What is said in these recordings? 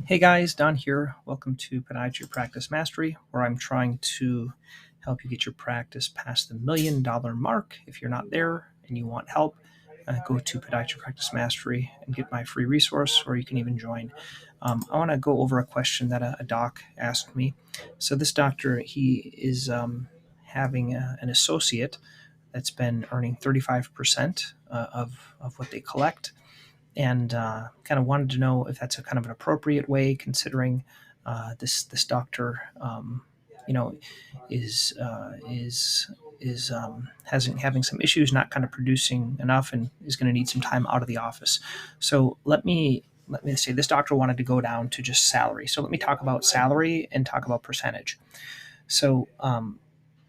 Hey guys, Don here. Welcome to Podiatry Practice Mastery, where I'm trying to help you get your practice past the $1 million mark. If you're not there and you want help, go to Podiatry Practice Mastery and get my free resource, or you can even join. I want to go over a question that a doc asked me. So this doctor, he is having an associate that's been earning 35% of what they collect, and kind of wanted to know if that's a kind of an appropriate way, considering this doctor, you know, is having some issues, not kind of producing enough, and is going to need some time out of the office. So let me say this doctor wanted to go down to just salary. So let me talk about salary and talk about percentage. So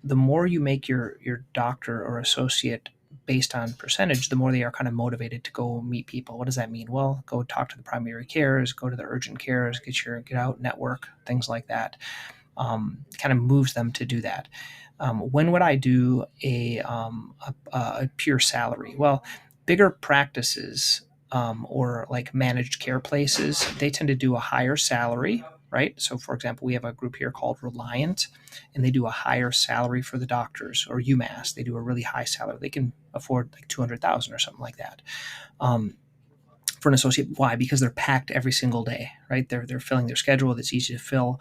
the more you make your doctor or associate based on percentage, the more they are kind of motivated to go meet people. What does that mean? Well, go talk to the primary cares, go to the urgent cares, get out, network, things like that. Kind of moves them to do that. When would I do a pure salary? Well, bigger practices or like managed care places, they tend to do a higher salary, right? So, for example, we have a group here called Reliant, and they do a higher salary for the doctors, or UMass. They do a really high salary. They can afford like 200,000 or something like that. For an associate. Why? Because they're packed every single day, right? They're filling their schedule. That's easy to fill.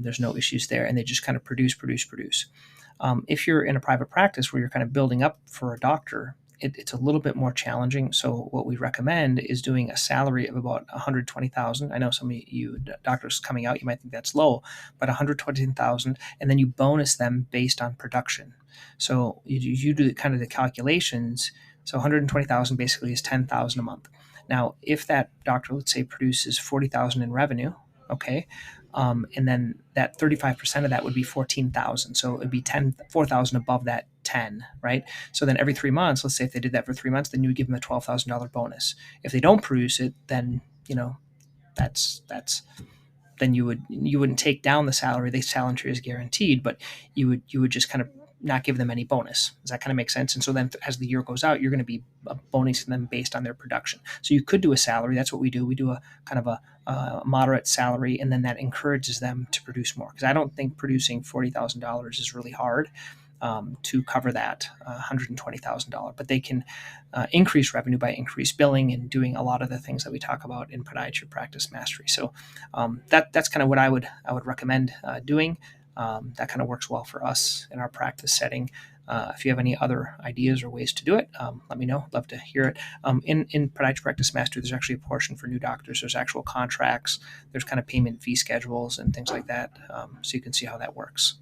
There's no issues there, and they just kind of produce. If you're in a private practice where you're kind of building up for a doctor, it's a little bit more challenging. So what we recommend is doing a salary of about 120,000. I know some of you doctors coming out, you might think that's low, but 120,000, and then you bonus them based on production. So you do kind of the calculations. So 120,000 basically is 10,000 a month. Now, if that doctor, let's say, produces 40,000 in revenue, okay, and then that 35% of that would be 14,000. So it'd be 4,000 above that 10, right? So then every 3 months, let's say if they did that for 3 months, then you would give them a $12,000 bonus. If they don't produce it, then that's then you wouldn't take down the salary. The salary is guaranteed, but you would just kind of not give them any bonus. Does that kind of make sense? And so then as the year goes out, you're going to be bonusing them based on their production. So you could do a salary. That's what we do. We do a kind of a moderate salary, and then that encourages them to produce more. Because I don't think producing $40,000 is really hard to cover that $120,000. But they can increase revenue by increased billing and doing a lot of the things that we talk about in podiatry practice mastery. So that's kind of what I would recommend doing. That kind of works well for us in our practice setting. If you have any other ideas or ways to do it, let me know. Love to hear it. In Podiatry Practice Mastery, there's actually a portion for new doctors. There's actual contracts. There's kind of payment fee schedules and things like that, so you can see how that works.